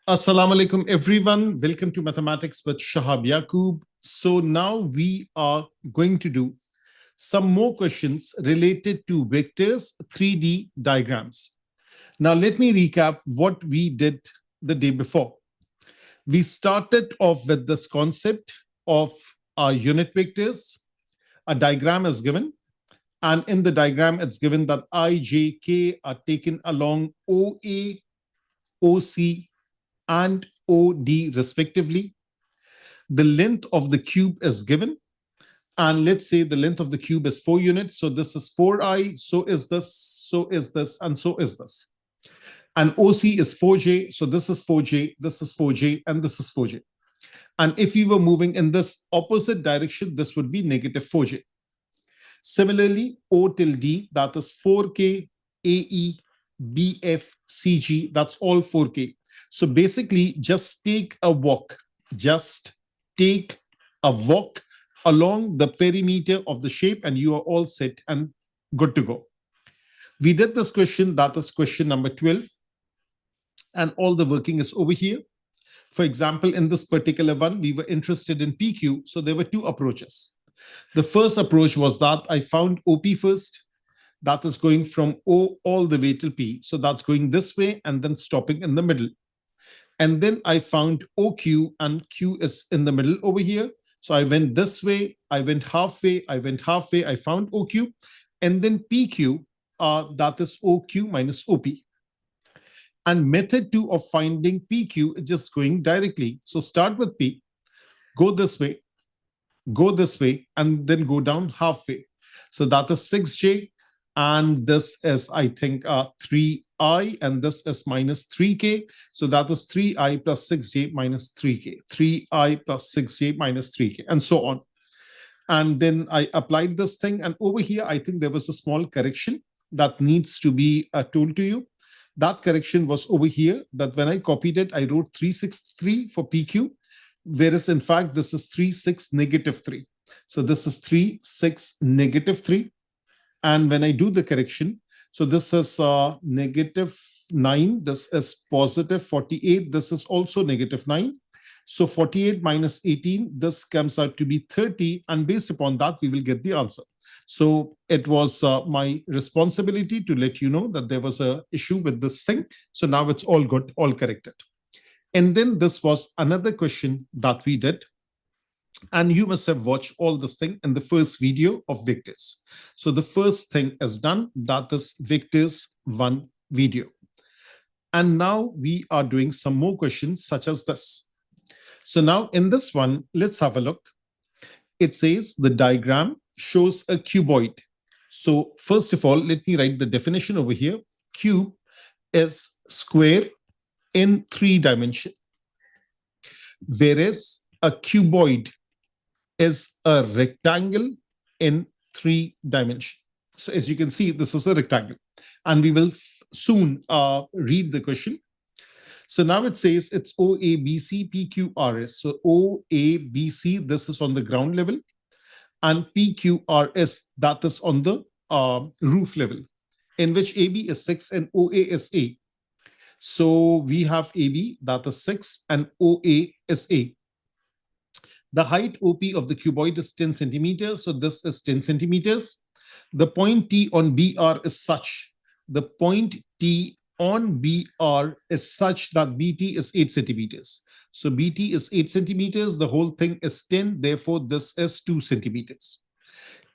Assalamu alaikum, everyone. Welcome to Mathematics with Shahab Yaqub. So now we are going to do some more questions related to vectors 3D diagrams. Now let me recap what we did the day before. We started off with this concept of our unit vectors. A diagram is given, and in the diagram it's given that I, J, K are taken along OA, OC, and OD respectively. The length of the cube is given. And let's say the length of the cube is 4 units. So this is 4i, so is this, so is this, and so is this. And OC is 4j, so this is 4j, this is 4j, and this is 4j. And if we were moving in this opposite direction, this would be negative 4j. Similarly, O till D, that is 4k, AE, BF, CG, that's all 4k. So basically, just take a walk. Just take a walk along the perimeter of the shape, and you are all set and good to go. We did this question, that is question number 12. And all the working is over here. For example, in this particular one, we were interested in PQ. So there were two approaches. The first approach was that I found OP first. That is going from O all the way till P. So that's going this way and then stopping in the middle. And then I found OQ, and Q is in the middle over here. So I went this way, I went halfway, I found OQ. And then PQ, that is OQ minus OP. And method 2 of finding PQ is just going directly. So start with P, go this way, and then go down halfway. So that is 6j, and this is, I think, 3i, and this is minus 3k. So that is 3i plus 6j minus 3k, 3i plus 6j minus 3k, and so on. And then I applied this thing. And over here, I think there was a small correction that needs to be told to you. That correction was over here, that when I copied it, I wrote 363 for PQ, whereas in fact, this is 36 negative 3. So this is 36 negative 3. And when I do the correction, so this is negative 9, this is positive 48, this is also negative 9. So 48 minus 18, this comes out to be 30. And based upon that, we will get the answer. So it was my responsibility to let you know that there was an issue with this thing. So now it's all good, all corrected. And then this was another question that we did. And you must have watched all this thing in the first video of vectors. So the first thing is done, that is vectors 1 video. And now we are doing some more questions such as this. So now in this one, let's have a look. It says the diagram shows a cuboid. So first of all, let me write the definition over here. Cube is square in 3 dimensions, whereas a cuboid is a rectangle in 3 dimensions. So as you can see, this is a rectangle. And we will soon read the question. So now it says it's OABC PQRS. So OABC, this is on the ground level. And PQRS, that is on the roof level, in which AB is 6 and OA is A. So we have AB, that is 6, and OA is A. The height OP of the cuboid is 10 centimeters. So this is 10 centimeters. The point T on BR is such. The point T on BR is such that BT is 8 centimeters. So BT is 8 centimeters. The whole thing is 10. Therefore, this is 2 centimeters.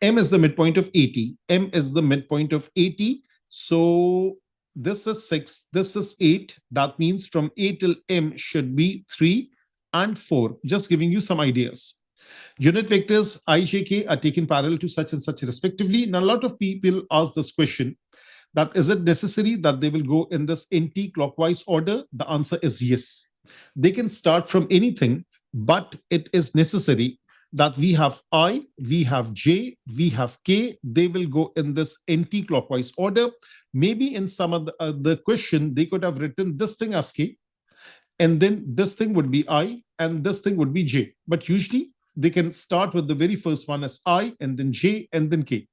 M is the midpoint of 80. M is the midpoint of 80. So this is 6. This is 8. That means from A till M should be 3 and 4. Just giving you some ideas. Unit vectors I, J, K are taken parallel to such and such respectively. Now, a lot of people ask this question, that is it necessary that they will go in this anti-clockwise order? The answer is yes. They can start from anything, but it is necessary that we have I, we have J, we have K. They will go in this anti-clockwise order. Maybe in some of the question, they could have written this thing as K, and then this thing would be I, and this thing would be J. But usually, they can start with the very first one as I, and then J, and then K.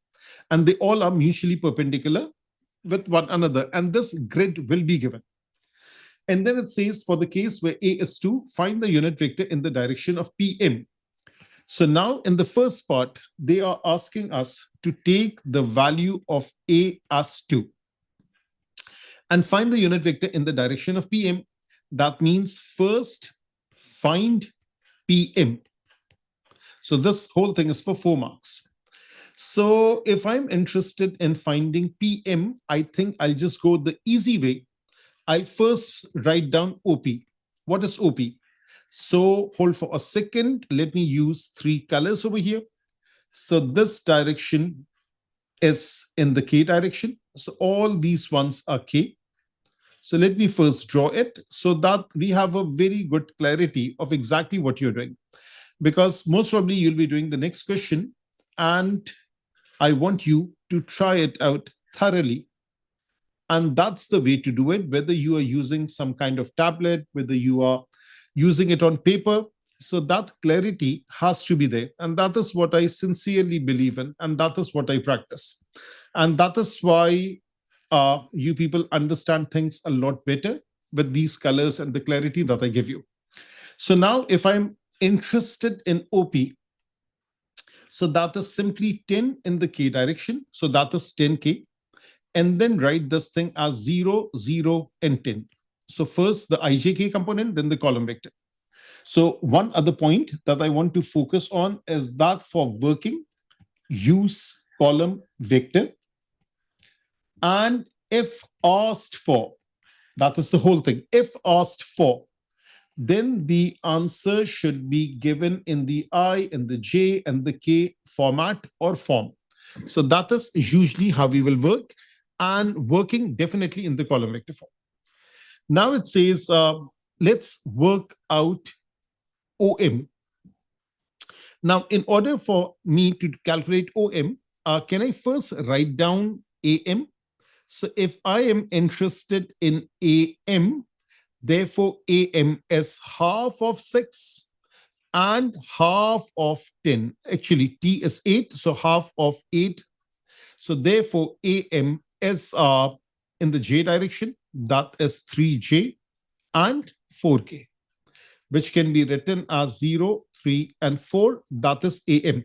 And they all are mutually perpendicular with one another. And this grid will be given. And then it says for the case where A is 2, find the unit vector in the direction of PM. So now in the first part, they are asking us to take the value of A as 2 and find the unit vector in the direction of PM. That means first find PM. So this whole thing is for 4 marks. So if I'm interested in finding PM, I think I'll just go the easy way. I'll first write down OP. What is OP? So hold for a second. Let me use 3 colors over here. So this direction is in the K direction. So all these ones are K. So let me first draw it so that we have a very good clarity of exactly what you're doing. Because most probably you'll be doing the next question and I want you to try it out thoroughly. And that's the way to do it, whether you are using some kind of tablet, whether you are using it on paper. So that clarity has to be there. And that is what I sincerely believe in. And that is what I practice. And that is why you people understand things a lot better with these colors and the clarity that I give you. So now if I'm interested in OP, so that is simply 10 in the K direction. So that is 10K. And then write this thing as 0, 0, and 10. So first the ijk component, then the column vector. So one other point that I want to focus on is that for working, use column vector. And if asked for, that is the whole thing. If asked for, then the answer should be given in the I, in the J, and the K format or form. So that is usually how we will work, and working definitely in the column vector form. Now it says, let's work out OM. Now, in order for me to calculate OM, can I first write down AM? So if I am interested in AM, therefore AM is half of 6 and half of 10. Actually, T is 8, so half of 8. So therefore, AM is in the J direction, that is 3J and 4K, which can be written as 0, 3, and 4, that is AM.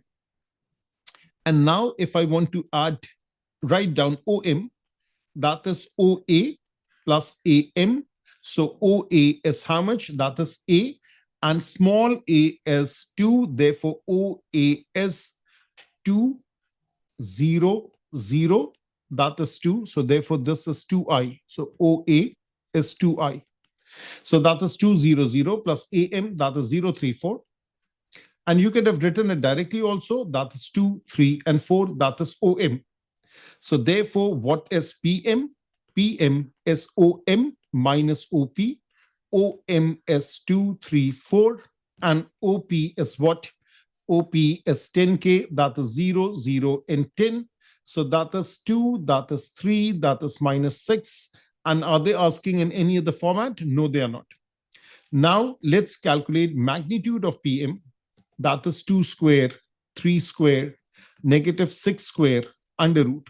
And now if I want to write down OM, that is OA plus AM. So OA is how much? That is A. And small a is 2. Therefore, OA is 2, 0, 0. That is 2. So therefore, this is 2I. So OA is 2I. So that is 2, 0, 0 plus AM. That is 0, 3, 4. And you could have written it directly also. That is 2, 3, and 4. That is OM. So therefore, what is PM? PM is OM minus OP. OM is 2, 3, 4. And OP is what? OP is 10K. That is 0, 0, and 10. So that is 2, that is 3, that is minus 6. And are they asking in any other format? No, they are not. Now, let's calculate magnitude of PM. That is 2 square, 3 square, negative 6 square, under root.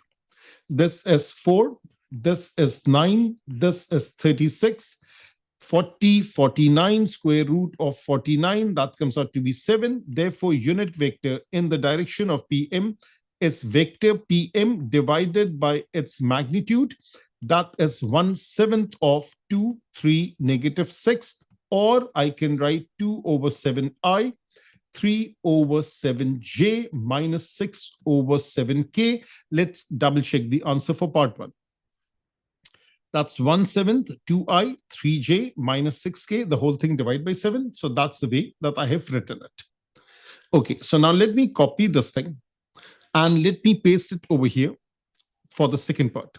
This is 4, this is 9, this is 36, 40, 49, square root of 49, that comes out to be 7. Therefore, unit vector in the direction of PM is vector PM divided by its magnitude. That is 1/7 of 2, 3, negative 6. Or I can write 2 over 7I, 3 over 7J minus 6 over 7K. Let's double check the answer for part 1. That's 1/7, 2I, 3J minus 6K, the whole thing divided by 7. So that's the way that I have written it. Okay, so now let me copy this thing and let me paste it over here for the second part.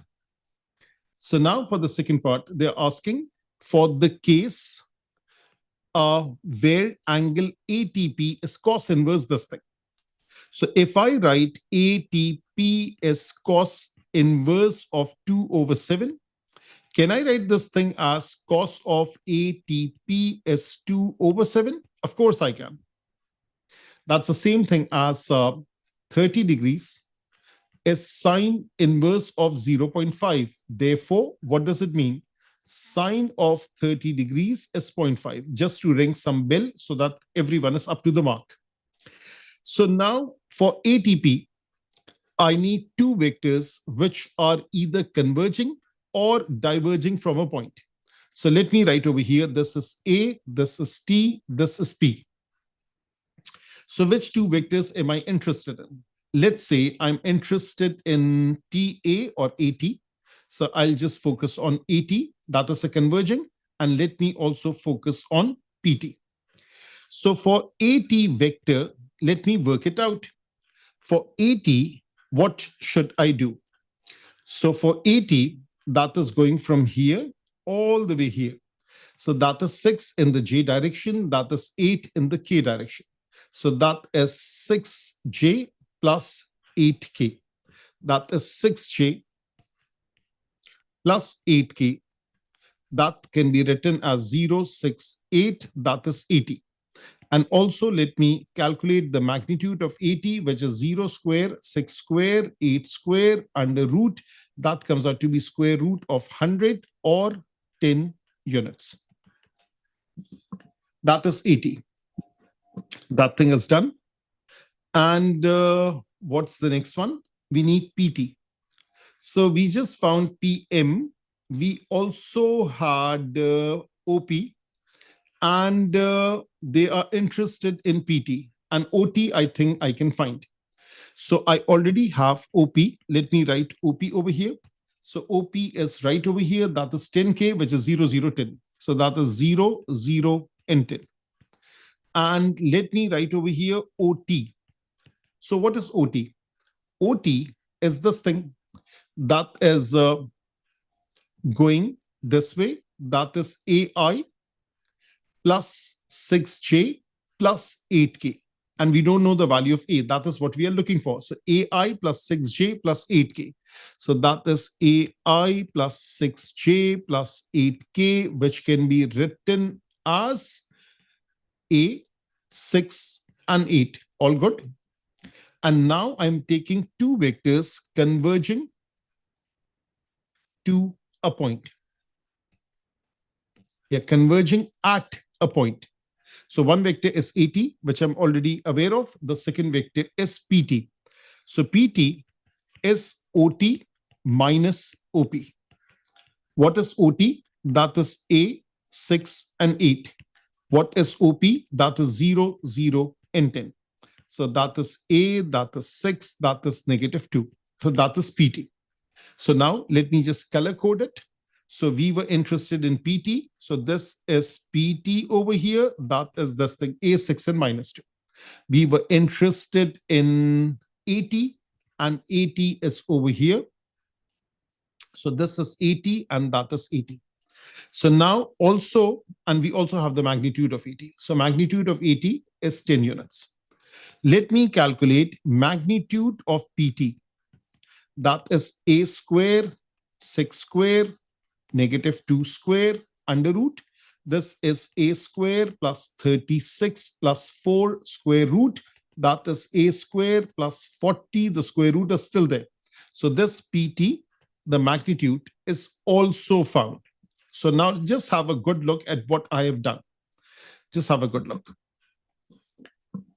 So now for the second part, they're asking for the case where angle ATP is cos inverse this thing. So if I write ATP is cos inverse of 2 over 7, can I write this thing as cos of ATP is 2 over 7? Of course I can. That's the same thing as 30 degrees is sine inverse of 0.5. Therefore, what does it mean? Sine of 30 degrees is 0.5, just to ring some bell so that everyone is up to the mark. So now for ATP, I need two vectors which are either converging or diverging from a point. So let me write over here, this is A, this is T, this is P. So which two vectors am I interested in? Let's say I'm interested in TA or AT. So I'll just focus on AT, that is a converging, and let me also focus on PT. So for AT vector, let me work it out. For AT, what should I do? So for AT, that is going from here all the way here. So that is 6 in the J direction, that is 8 in the K direction. So that is 6J plus 8K. That is 6J plus 8K. That can be written as 0, 6, 8, that is 80. And also let me calculate the magnitude of 80, which is 0 square, 6 square, 8 square, under root. That comes out to be square root of 100 or 10 units. That is 80. That thing is done. And what's the next one? We need PT. So we just found PM. We also had OP. And they are interested in PT. And OT, I think I can find. So I already have OP. Let me write OP over here. So OP is right over here. That is 10K, which is 0, 0, 10. So that is 0, 0, and 10. And let me write over here OT. So what is OT? OT is this thing that is going this way. That is AI plus 6J plus 8K. And we don't know the value of A. That is what we are looking for. So AI plus 6J plus 8K. So that is AI plus 6J plus 8K, which can be written as A, 6, and 8. All good? And now I'm taking two vectors converging to a point. Yeah, converging at a point. So one vector is AT, which I'm already aware of. The second vector is PT. So PT is OT minus OP. What is OT? That is A, 6, and 8. What is OP? That is 0, 0, and 10. So that is A, that is 6, that is -2. So that is PT. So now let me just color code it. So we were interested in PT. So this is PT over here. That is this thing, A6 and -2. We were interested in AT, and AT is over here. So this is AT, and that is AT. So now also, and we also have the magnitude of AT. So magnitude of AT is 10 units. Let me calculate magnitude of PT. That is A square, 6 square, -2 square, under root. This is A square plus 36 plus 4 square root. That is A square plus 40. The square root is still there. So this PT, the magnitude, is also found. So now just have a good look at what I have done. Just have a good look.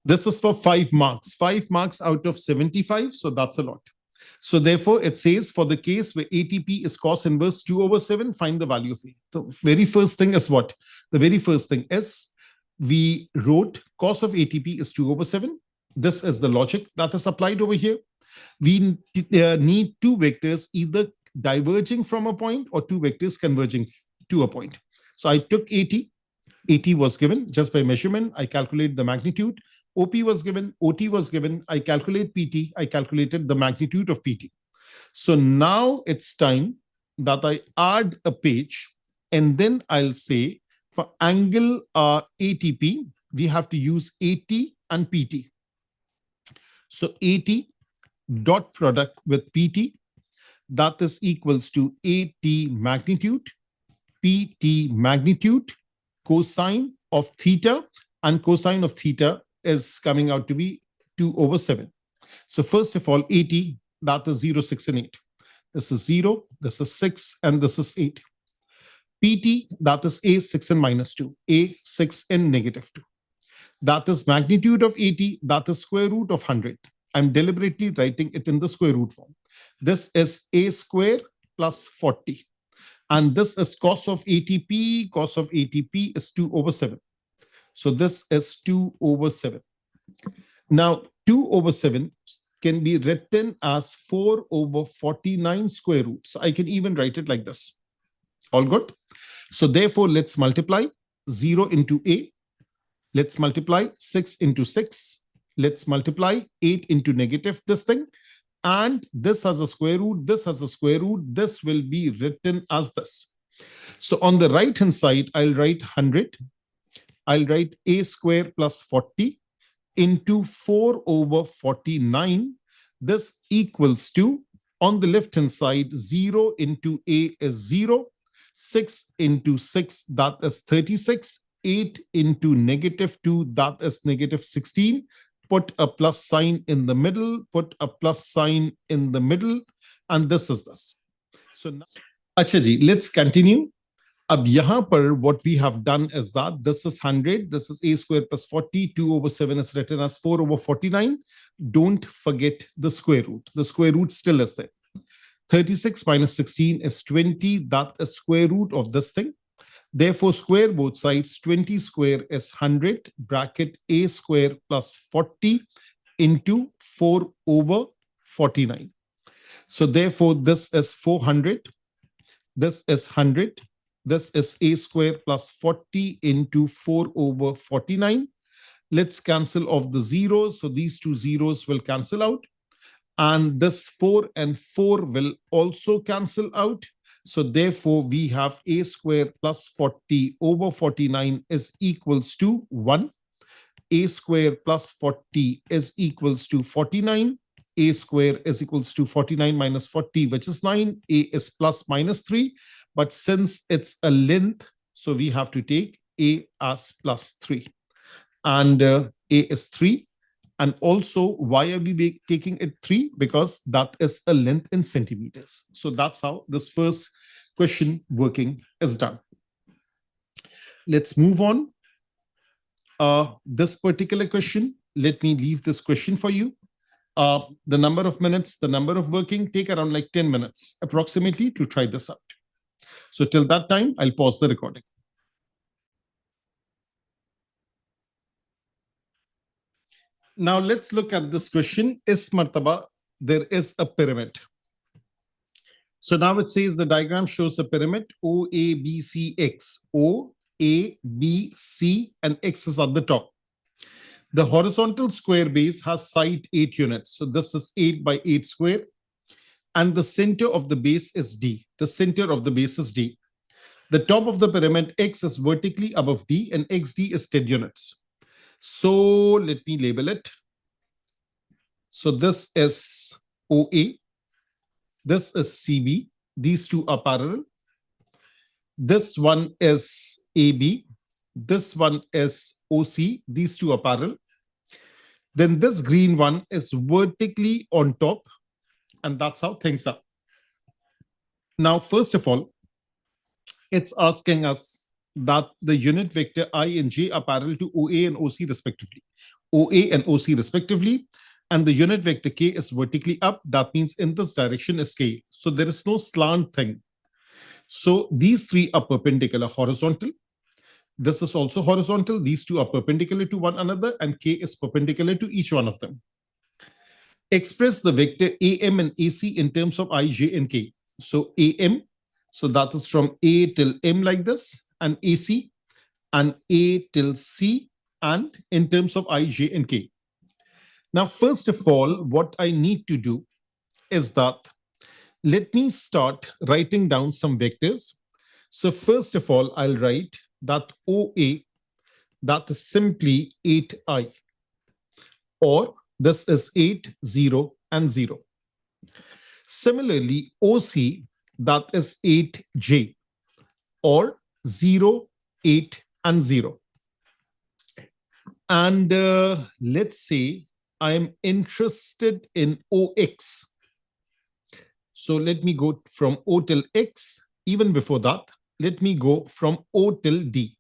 This is for 5 marks. 5 marks out of 75. So that's a lot. So therefore, it says for the case where ATP is cos inverse 2/7, find the value of A. The very first thing is what? The very first thing is we wrote cos of ATP is 2/7. This is the logic that is applied over here. We need two vectors either diverging from a point or two vectors converging to a point. So I took AT. AT was given just by measurement. I calculate the magnitude. OP was given, OT was given. I calculate PT. I calculated the magnitude of PT. So now it's time that I add a page, and then I'll say for angle ATP, we have to use AT and PT. So AT dot product with PT, that is equals to AT magnitude, PT magnitude, cosine of theta, and cosine of theta is coming out to be 2/7. So first of all, AT, that is 0, 6, and 8. This is 0, this is 6, and this is 8. PT, that is A6 and minus 2, A6 and negative 2. That is magnitude of 80, that is square root of 100. I'm deliberately writing it in the square root form. This is A square plus 40. And this is cos of ATP. Cos of ATP is 2 over 7. So this is 2 over 7. Now, 2 over 7 can be written as 4 over 49 square root. So I can even write it like this. All good? So therefore, let's multiply 0 into A. Let's multiply 6 into 6. Let's multiply 8 into negative this thing. And this has a square root. This has a square root. This will be written as this. So on the right hand side, I'll write 100. I'll write A square plus 40 into 4 over 49. This equals to, on the left hand side, 0 into A is 0. 6 into 6, that is 36. 8 into negative 2, that is negative 16. Put a plus sign in the middle, put a plus sign in the middle, and this is this. So now, Acha ji, let's continue. Ab yahan par what we have done is that this is 100, this is A square plus 40, 2 over 7 is written as 4 over 49. Don't forget the square root. The square root still is there. 36 minus 16 is 20. That is square root of this thing. Therefore, square both sides. 20 square is 100, bracket A square plus 40 into 4 over 49. So therefore, this is 400. This is 100. This is A square plus 40 into 4 over 49. Let's cancel off the zeros. So these two zeros will cancel out. And this 4 and 4 will also cancel out. So therefore, we have A square plus 40 over 49 is equals to 1. A square plus 40 is equals to 49. A square is equals to 49 minus 40, which is 9. A is plus minus 3. But since it's a length, so we have to take A as plus 3. And A is 3. And also, why are we taking it 3? Because that is a length in centimeters. So that's how this first question working is done. Let's move on. This particular question, let me leave this question for you. The number of minutes, the number of working, take around like 10 minutes approximately to try this out. So till that time, I'll pause the recording. Now let's look at this question. Is martaba, there is a pyramid. So now it says the diagram shows a pyramid O, A, B, C, X. O, A, B, C, and X is at the top. The horizontal square base has side 8 units. So this is 8 by 8 square. And the center of the base is D. The center of the base is D. The top of the pyramid X is vertically above D and XD is 10 units. So let me label it. So this is OA. This is CB. These two are parallel. This one is AB. This one is OC. These two are parallel. Then this green one is vertically on top. And that's how things are. Now, first of all, it's asking us that the unit vector I and J are parallel to OA and OC respectively. OA and OC respectively. And the unit vector K is vertically up. That means in this direction is K. So there is no slant thing. So these three are perpendicular, horizontal. This is also horizontal. These two are perpendicular to one another and K is perpendicular to each one of them. Express the vector AM and AC in terms of I, J, and K. So AM, so that is from A till M like this, and AC, and A till C, and in terms of I, J, and K. Now, first of all, what I need to do is that let me start writing down some vectors. So first of all, I'll write that OA, that is simply 8I, or this is 8, 0, and 0. Similarly, OC, that is 8J, or 0, 8, and 0. And let's say I'm interested in OX. So let me go from O till X. Even before that, let me go from O till D.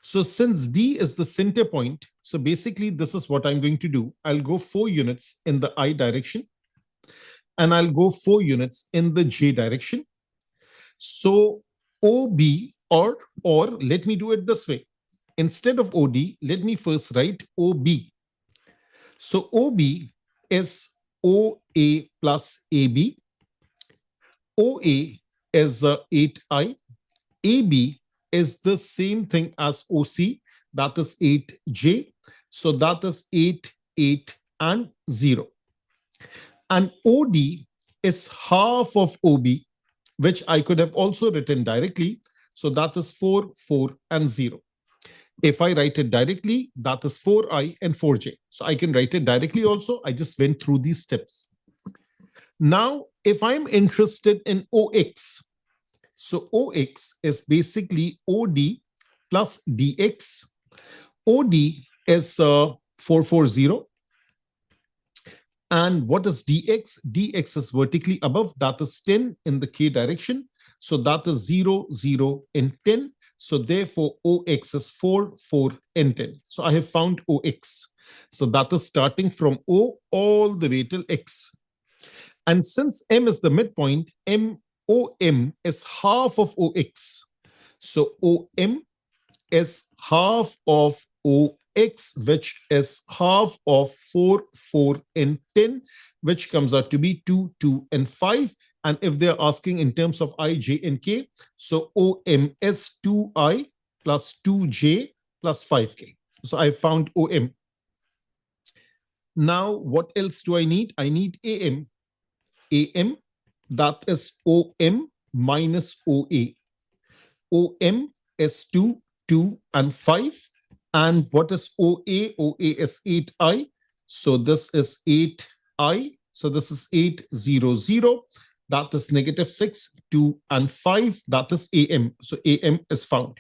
So since D is the center point, so basically this is what I'm going to do. I'll go 4 units in the I direction, and I'll go 4 units in the J direction. So OB, or let me do it this way. Instead of OD, let me first write OB. So OB is OA plus AB. OA is 8I. AB is the same thing as OC, that is 8J. So that is 8, 8, and 0. And OD is half of OB, which I could have also written directly. So that is 4, 4, and 0. If I write it directly, that is 4I and 4J. So I can write it directly also. I just went through these steps. Now, if I'm interested in OX, so OX is basically OD plus DX. OD is 440. And what is DX? DX is vertically above, that is 10 in the K direction. So that is 0, 0, and 10. So therefore, OX is 4, 4, and 10. So I have found OX. So that is starting from O all the way till X. And since M is the midpoint, OM is half of OX. So OM is half of OX, which is half of 4, 4, and 10, which comes out to be 2, 2, and 5. And if they're asking in terms of I, J, and K, so OM is 2I plus 2J plus 5K. So I found OM. Now, what else do I need? I need AM. AM, that is OM minus OA. OM is 2, 2, and 5. And what is OA? OA is 8I. So this is 8I. So this is 8, 0, 0. That is negative 6, 2, and 5. That is AM. So AM is found.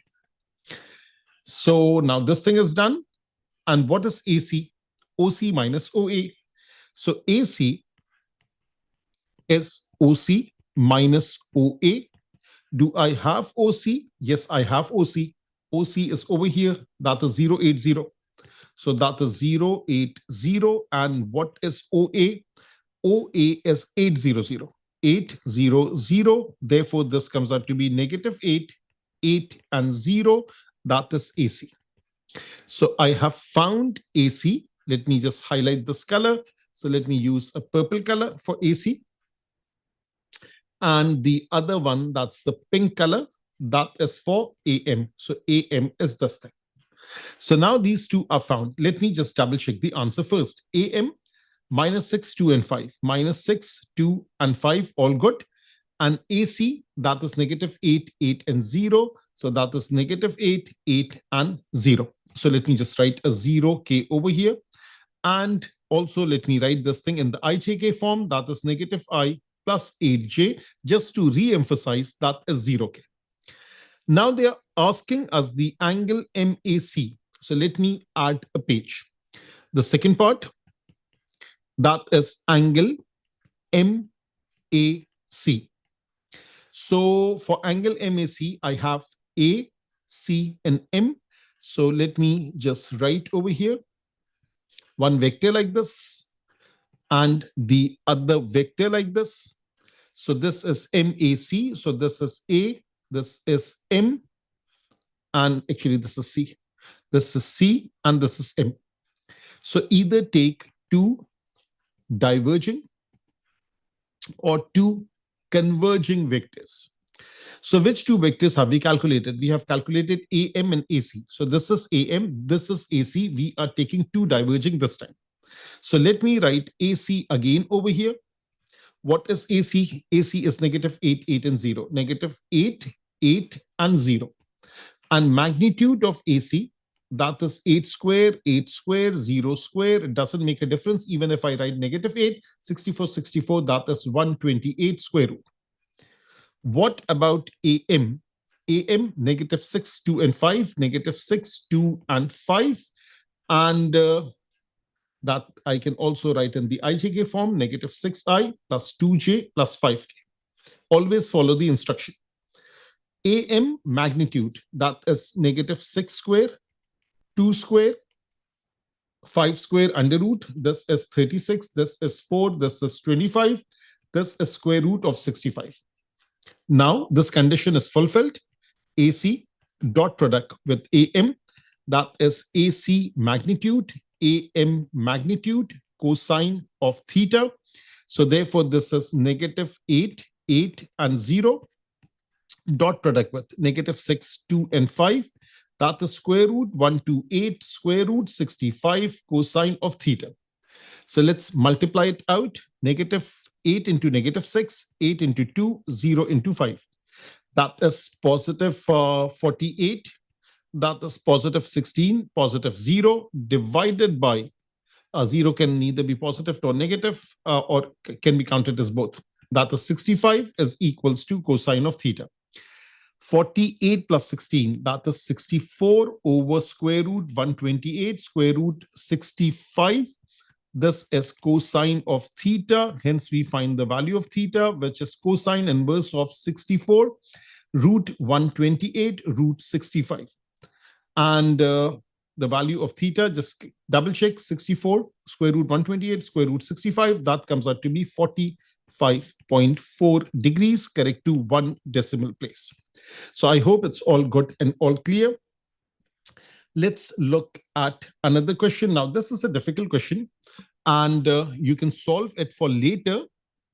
So now this thing is done. And what is AC? OC minus OA. So AC is OC minus OA. Do I have OC? Yes, I have OC. OC is over here. That is 080. So that is 080. And what is OA? OA is 800. 800. Therefore, this comes out to be negative 8, 8, and 0. That is AC. So I have found AC. Let me just highlight this color. So let me use a purple color for AC. And the other one, that's the pink color, that is for AM. So AM is this thing. So now these two are found. Let me just double check the answer first. AM, minus 6, 2, and 5. Minus 6, 2, and 5, all good. And AC, that is negative 8, 8, and 0. So that is negative 8, 8, and 0. So let me just write a 0K over here. And also let me write this thing in the IJK form, that is negative I plus 8J, just to re-emphasize that is 0K. Now they are asking us the angle MAC. So let me add a page. The second part, that is angle MAC. So for angle MAC, I have A, C, and M. So let me just write over here one vector like this and the other vector like this. So this is MAC. So this is A, this is M, and actually this is C. This is C and this is M. So either take two diverging or two converging vectors. So which two vectors have we calculated? We have calculated AM and AC. So this is AM, this is AC. We are taking two diverging this time. So let me write AC again over here. What is AC? AC is negative 8, 8, and 0. Negative 8, 8, and 0. And magnitude of AC, that is 8 square, 8 square, 0 square. It doesn't make a difference. Even if I write negative 8, 64, 64, that is 128 square root. What about AM? AM, negative 6, 2, and 5. Negative 6, 2, and 5. And that I can also write in the IJK form, negative 6I plus 2J plus 5K. Always follow the instruction. AM magnitude, that is negative 6 square, 2 square, 5 square under root. This is 36. This is 4. This is 25. This is square root of 65. Now this condition is fulfilled. AC dot product with AM, that is AC magnitude, AM magnitude, cosine of theta. So therefore, this is negative 8, 8 and 0, dot product with negative 6, 2 and 5. That is square root 128 square root 65 cosine of theta. So let's multiply it out. Negative 8 into negative 6, 8 into 2, 0 into 5. That is positive 48. That is positive 16, positive 0 divided by 0 can neither be positive nor negative or can be counted as both. That is 65 is equals to cosine of theta. 48 plus 16, that is 64 over square root 128 square root 65. This is cosine of theta. Hence, we find the value of theta, which is cosine inverse of 64 root 128 root 65. And the value of theta, just double check, 64 square root 128 square root 65. That comes out to be 45.4 degrees, correct to 1 decimal place. So I hope it's all good and all clear. Let's look at another question. Now, this is a difficult question, and you can solve it for later.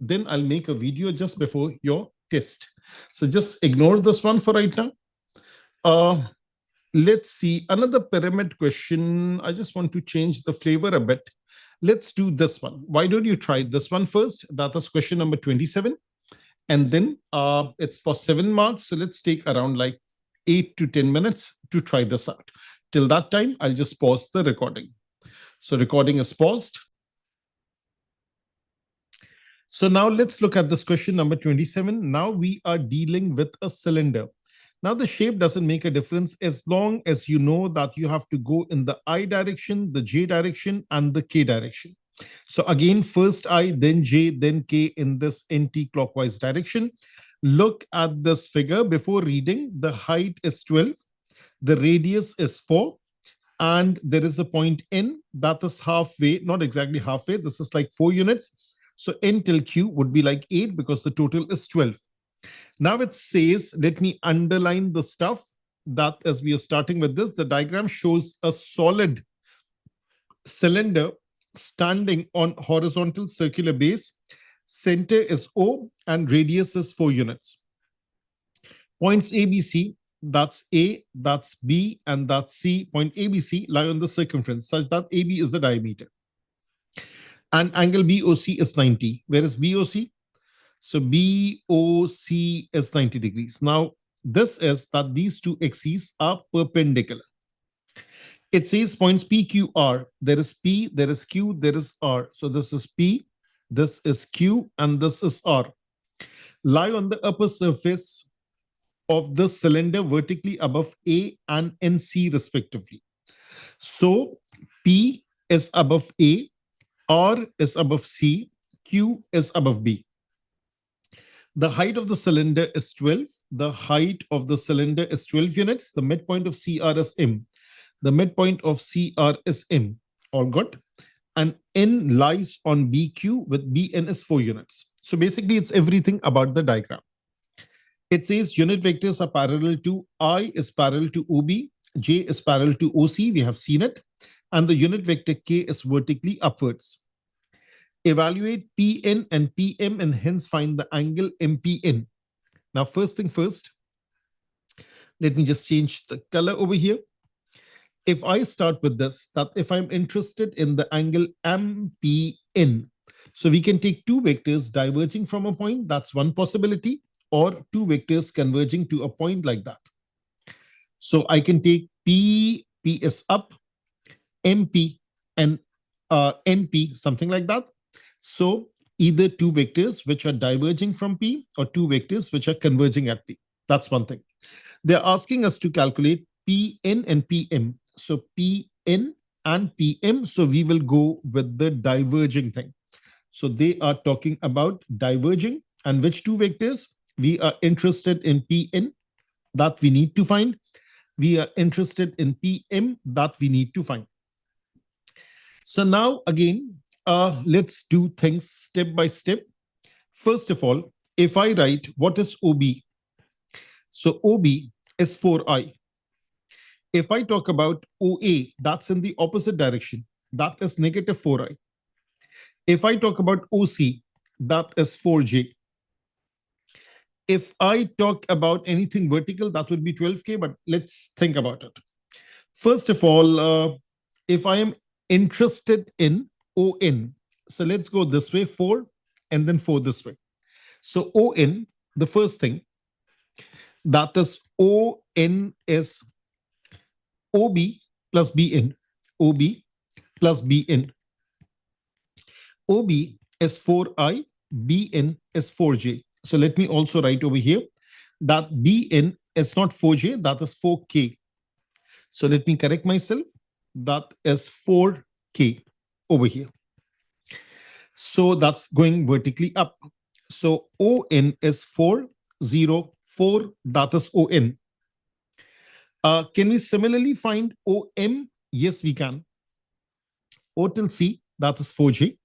Then I'll make a video just before your test. So just ignore this one for right now. Let's see another pyramid question. I just want to change the flavor a bit. Let's do this one. Why don't you try this one first? That is question number 27. And then it's for 7 marks. So let's take around like 8 to 10 minutes to try this out. Till that time, I'll just pause the recording. So recording is paused. So now let's look at this question number 27. Now we are dealing with a cylinder. Now the shape doesn't make a difference as long as you know that you have to go in the I direction, the J direction, and the K direction. So again, first I, then J, then K in this anti-clockwise direction. Look at this figure before reading. The height is 12. The radius is 4. And there is a point N that is halfway, not exactly halfway. This is like 4 units. So N till Q would be like 8 because the total is 12. Now it says, let me underline the stuff that as we are starting with this, the diagram shows a solid cylinder standing on horizontal circular base. Center is O and radius is 4 units. Points ABC, that's A, that's B, and that's C. Point ABC lie on the circumference such that AB is the diameter. And angle BOC is 90. Where is BOC? So BOC is 90 degrees. Now, this is that these two axes are perpendicular. It says points PQR. There is P, there is Q, there is R. So this is P, this is Q, and this is R. Lie on the upper surface of the cylinder vertically above A and NC respectively. So P is above A, R is above C, Q is above B. The height of the cylinder is 12. The height of the cylinder is 12 units. The midpoint of CR is M. The midpoint of CR is M. All good. And N lies on BQ with BN is 4 units. So basically, it's everything about the diagram. It says unit vectors are parallel to I is parallel to OB. J is parallel to OC. We have seen it. And the unit vector K is vertically upwards. Evaluate PN and PM and hence find the angle MPN. Now, first thing first, let me just change the color over here. If I start with this, that if I'm interested in the angle MPN, so we can take 2 vectors diverging from a point, that's one possibility, or 2 vectors converging to a point like that. So I can take P is up, MP and NP, something like that. So either 2 vectors which are diverging from P or 2 vectors which are converging at P. That's one thing. They're asking us to calculate PN and PM. So PN and PM. So we will go with the diverging thing. So they are talking about diverging. And which 2 vectors? We are interested in PN that we need to find. We are interested in PM that we need to find. So now again, let's do things step by step. First of all, if I write what is OB, so OB is 4I. If I talk about OA, that's in the opposite direction. That is negative 4I. If I talk about OC, that is 4J. If I talk about anything vertical, that would be 12K, but let's think about it. First of all, if I am interested in ON, so let's go this way, 4, and then 4 this way. So ON, the first thing, that is ON is OB plus BN, OB plus BN. OB is 4I, BN is 4J. So let me also write over here that BN is not 4J, that is 4K. So let me correct myself. That is 4K over here. So that's going vertically up. So ON is 404, that is ON. Can we similarly find OM? Yes, we can. O till C, that is 4J.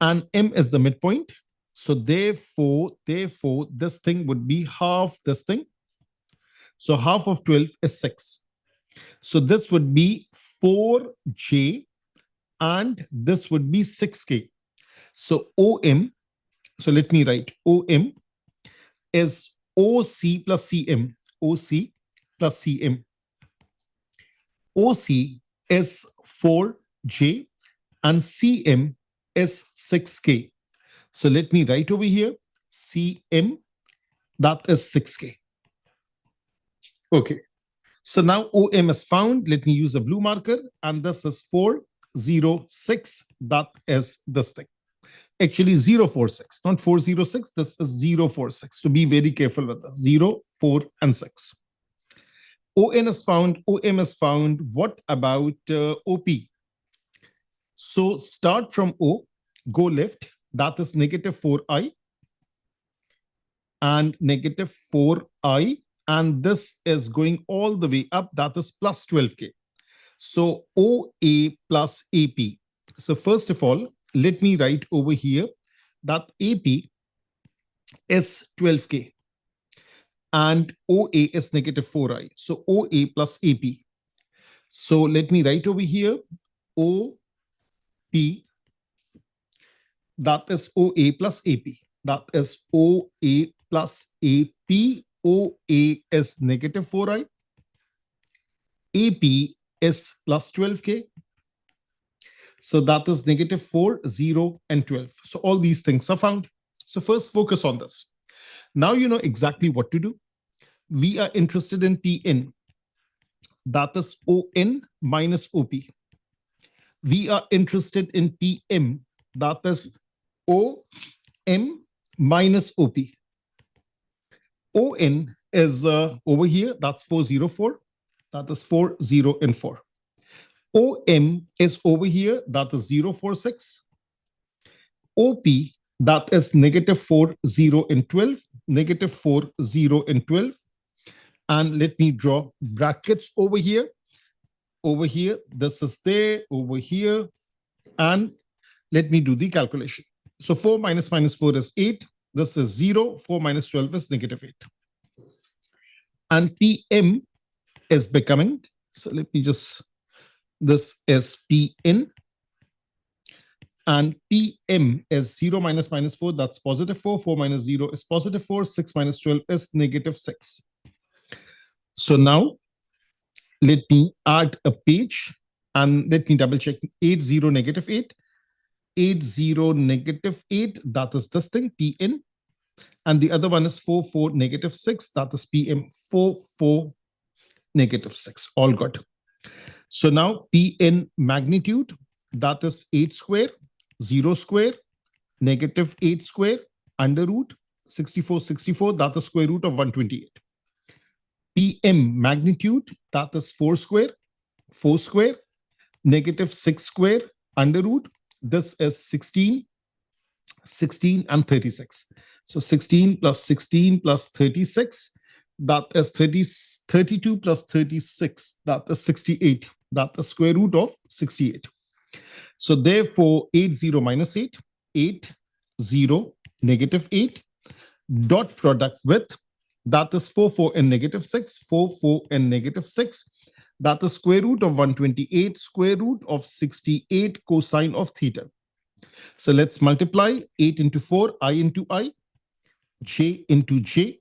And M is the midpoint. So therefore, this thing would be half this thing. So half of 12 is 6. So this would be 4J and this would be 6K. So OM, so let me write OM is OC plus CM, OC plus CM. OC is 4J and CM is 6K. So let me write over here CM, that is 6K. Okay. So now OM is found. Let me use a blue marker, and this is 406. That is this thing. Actually 046, not 406. This is 046. So be very careful with this. 0, 4, and 6. ON is found. OM is found. What about OP? So start from O, go left. That is negative 4I and negative 4I. And this is going all the way up. That is plus 12K. So OA plus AP. So first of all, let me write over here that AP is 12K and OA is negative 4I. So OA plus AP. So let me write over here OP, that is OA plus AP. That is OA plus AP. OA is negative 4I. AP is plus 12K. So that is negative 4, 0, and 12. So all these things are found. So first focus on this. Now you know exactly what to do. We are interested in PN. That is ON minus OP. We are interested in PM. That is OM minus OP. ON is over here. That's 404. That is 4, 0, and 4. OM is over here. That is 046. OP, that is negative 4, 0, and 12. Negative 4, 0, and 12. And let me draw brackets over here. Over here, this is there, over here. And let me do the calculation. So 4 minus 4 is 8. This is 0. 4 minus 12 is negative 8. And PM is becoming, so let me just, this is PN. And PM is 0 minus 4, that's positive 4. 4 minus 0 is positive 4. 6 minus 12 is negative 6. So now let me add a page and let me double check 80 negative 8. 80 negative 8, that is this thing, PN. And the other one is 44 negative 6, that is PM. 44 negative 6, all good. So now PN magnitude, that is 8 square, 0 square, negative 8 square, under root 64, 64, that is square root of 128. PM magnitude, that is 4 square, 4 square, negative 6 square, under root. This is 16, 16, and 36. So 16 plus 16 plus 36, that is 32 plus 36, that is 68. That is square root of 68. So therefore, 80 minus 8, 8, 0, negative 8, dot product with, that is 4, 4 and negative 6, 4, 4 and negative 6. That is square root of 128, square root of 68 cosine of theta. So let's multiply 8 into 4, I into I, j into j,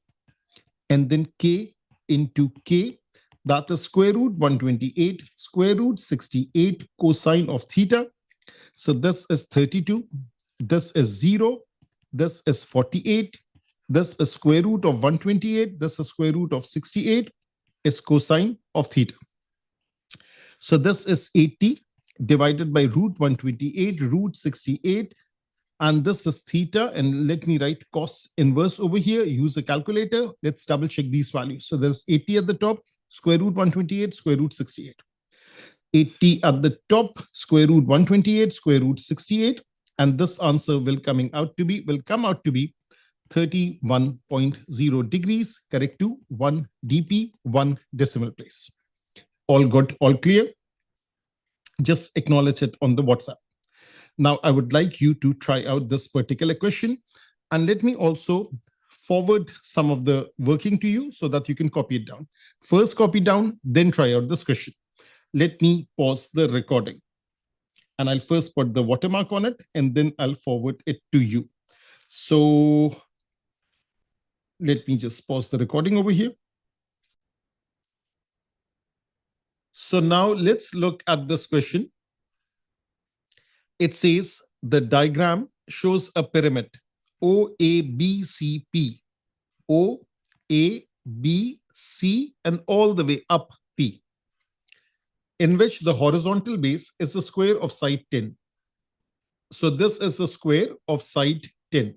and then k into k. That is square root 128, square root 68 cosine of theta. So this is 32, this is 0, this is 48, this is square root of 128, this is square root of 68, is cosine of theta. So this is 80 divided by root 128, root 68, and this is theta. And let me write cos inverse over here. Use a calculator. Let's double check these values. So there's 80 at the top, square root 128, square root 68. 80 at the top, square root 128, square root 68. And this answer will come out to be 31.0 degrees, correct to 1 dp, 1 decimal place. All good, all clear? Just acknowledge it on the WhatsApp. Now, I would like you to try out this particular question, and let me also forward some of the working to you so that you can copy it down. First copy down, then try out this question. Let me pause the recording, and I'll first put the watermark on it, and then I'll forward it to you. So let me just pause the recording over here. So now let's look at this question. It says the diagram shows a pyramid OABCP, OABC, and all the way up P, in which the horizontal base is a square of side 10. So this is a square of side 10.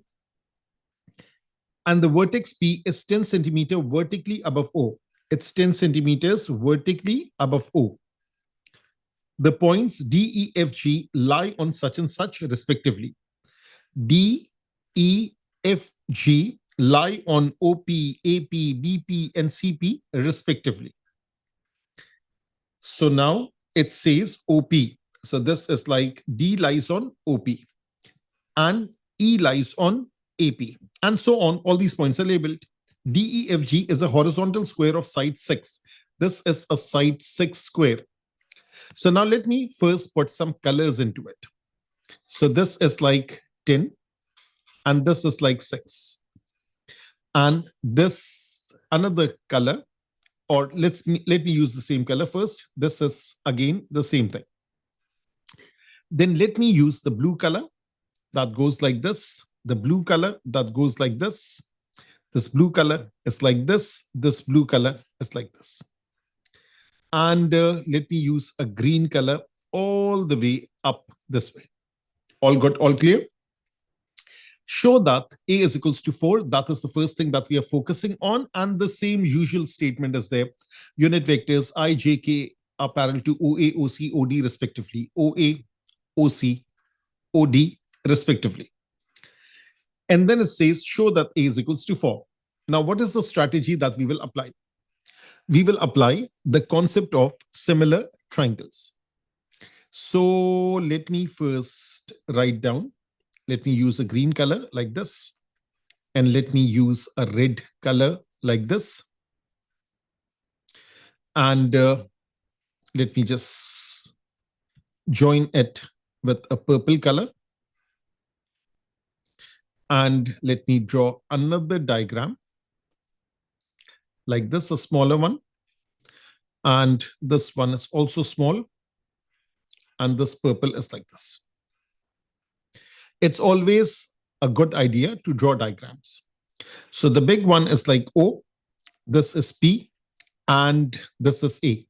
And the vertex P is 10 centimeter vertically above O. It's 10 centimeters vertically above O. The points D, E, F, G lie on such and such respectively. D, E, F, G lie on OP, AP, BP, and CP respectively. So now it says OP. So this is like D lies on OP and E lies on AP, and so on. All these points are labeled. DEFG is a horizontal square of side 6. This is a side 6 square. So now let me first put some colors into it. So this is like 10, and this is like 6. And this another color, or let me use the same color first. This is again the same thing. Then let me use the blue color that goes like this, the blue color that goes like this. This blue color is like this. This blue color is like this. And let me use a green color all the way up this way. All good, all clear? Show that A is equals to 4. That is the first thing that we are focusing on. And the same usual statement is there. Unit vectors I, J, K are parallel to OA, OC, OD respectively. OA, OC, OD respectively. And then it says, show that A is equals to 4. Now, what is the strategy that we will apply? We will apply the concept of similar triangles. So let me first write down. Let me use a green color like this. And let me use a red color like this. And let me just join it with a purple color. And let me draw another diagram like this, a smaller one. And this one is also small. And this purple is like this. It's always a good idea to draw diagrams. So the big one is like O, this is P, and this is A.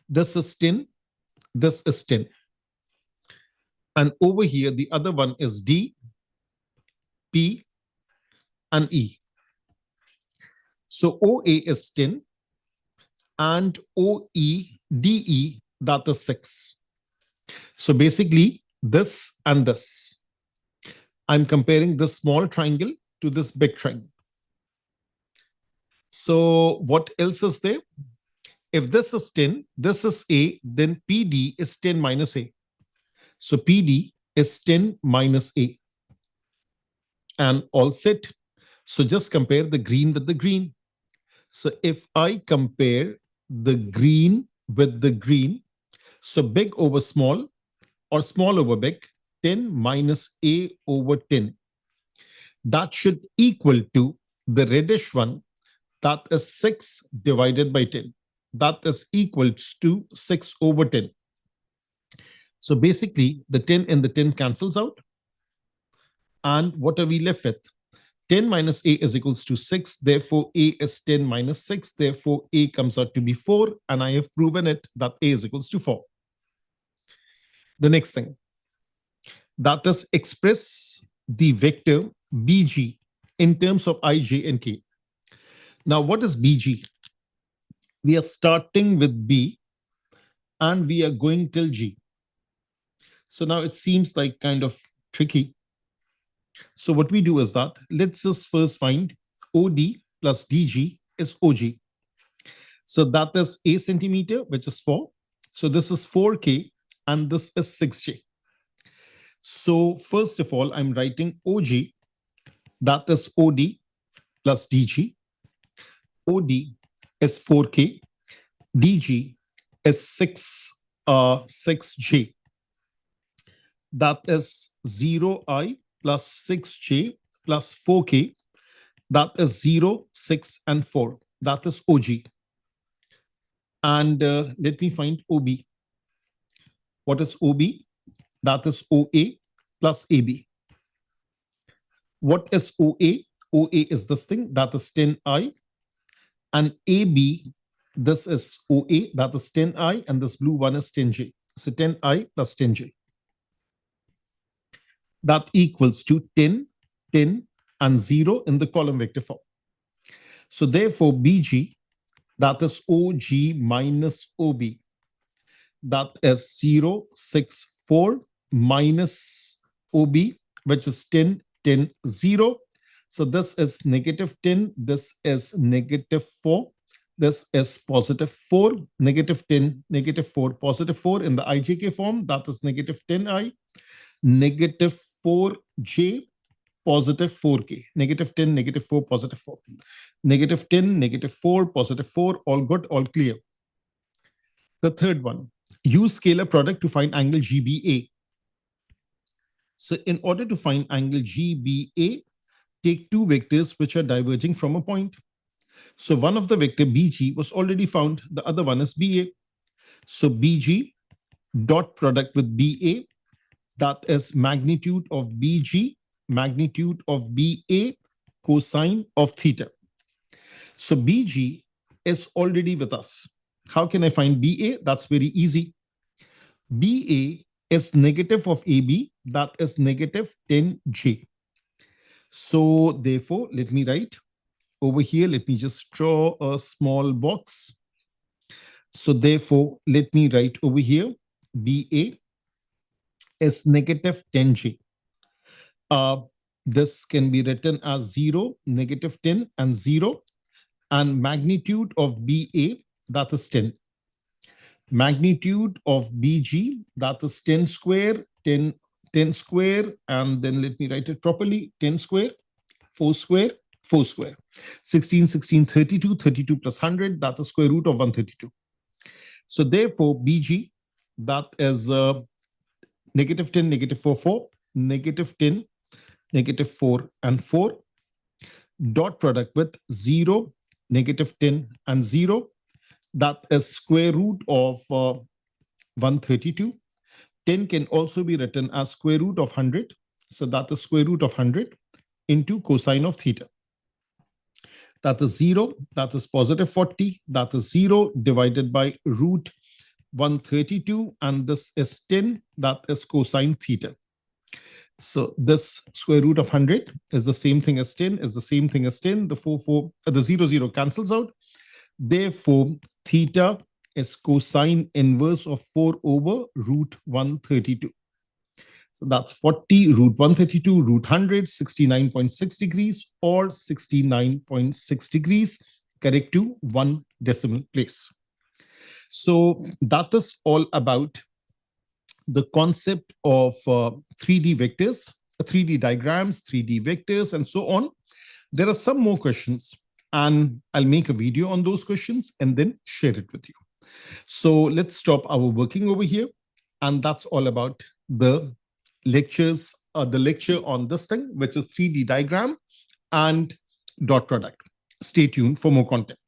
This is 10, this is 10. And over here, the other one is D, P, and E. So OA is 10, and OEDE, that is 6. So basically, this and this. I'm comparing this small triangle to this big triangle. So what else is there? If this is 10, this is A, then PD is 10 minus A. So PD is 10 minus A. And all set. So just compare the green with the green. So if I compare the green with the green, so big over small or small over big, 10 minus A over 10. That should equal to the reddish one, that is 6 divided by 10. That is equals to 6 over 10. So basically, the 10 and the 10 cancels out. And what are we left with? 10 minus A is equals to 6. Therefore, A is 10 minus 6. Therefore, A comes out to be 4. And I have proven it that A is equals to 4. The next thing, that is express the vector BG in terms of I, J, and K. Now, what is BG? We are starting with B and we are going till G. So now it seems like kind of tricky. So what we do is that let's just first find OD plus DG is OG. So that is A centimeter, which is 4. So this is 4K and this is 6J. So first of all, I'm writing OG, that is OD plus DG. OD is 4K, DG is 6J. That is 0I plus 6J plus 4K. That is 0, 6, and 4. That is OG. And let me find OB. What is OB? That is OA plus AB. What is OA? OA is this thing, that is 10I. And AB, this is OA, that is 10I, and this blue one is 10J. So 10I plus 10J. That equals to 10, 10, and 0 in the column vector form. So therefore, BG, that is OG minus OB, that is 0, 6, 4 minus OB, which is 10, 10, 0. So this is negative 10, this is negative 4, this is positive 4, negative 10, negative 4, positive 4 in the IJK form, that is negative 10I, negative 4J, positive 4K, negative 10, negative 4, positive 4, negative 10, negative 4, positive 4, all good, all clear. The third one, use scalar product to find angle GBA. So in order to find angle GBA, take two vectors which are diverging from a point. So one of the vector BG was already found, the other one is BA. So BG dot product with BA, that is magnitude of BG, magnitude of BA, cosine of theta. So BG is already with us. How can I find BA? That's very easy. BA is negative of AB, that is negative 10J. So therefore, let me write over here. Let me just draw a small box. So therefore, let me write over here, BA is negative 10J. This can be written as 0, negative 10, and 0. And magnitude of BA, that is 10. Magnitude of BG, that is 10 square, 10 square, and then let me write it properly, 10 square, 4 square, 4 square, 16, 16, 32, 32 plus 100, that is square root of 132. So therefore, BG, that is negative 10, negative 4, 4, negative 10, negative 4, and 4, dot product with 0, negative 10, and 0. That is square root of 132. 10 can also be written as square root of 100. So that is square root of 100 into cosine of theta. That is 0, that is positive 40, that is 0 divided by root 132, and this is 10, that is cosine theta. So this square root of 100 is the same thing as 10, is the same thing as 10. The 0, 0 cancels out. Therefore, theta is cosine inverse of 4 over root 132. So that's 40 root 132 root 100, 69.6 degrees or 69.6 degrees. correct to 1 decimal place. So that is all about the concept of 3D vectors, 3D diagrams, 3D vectors, and so on. There are some more questions, and I'll make a video on those questions and then share it with you. So let's stop our working over here. And that's all about the lectures, the lecture on this thing, which is 3D diagram and dot product. Stay tuned for more content.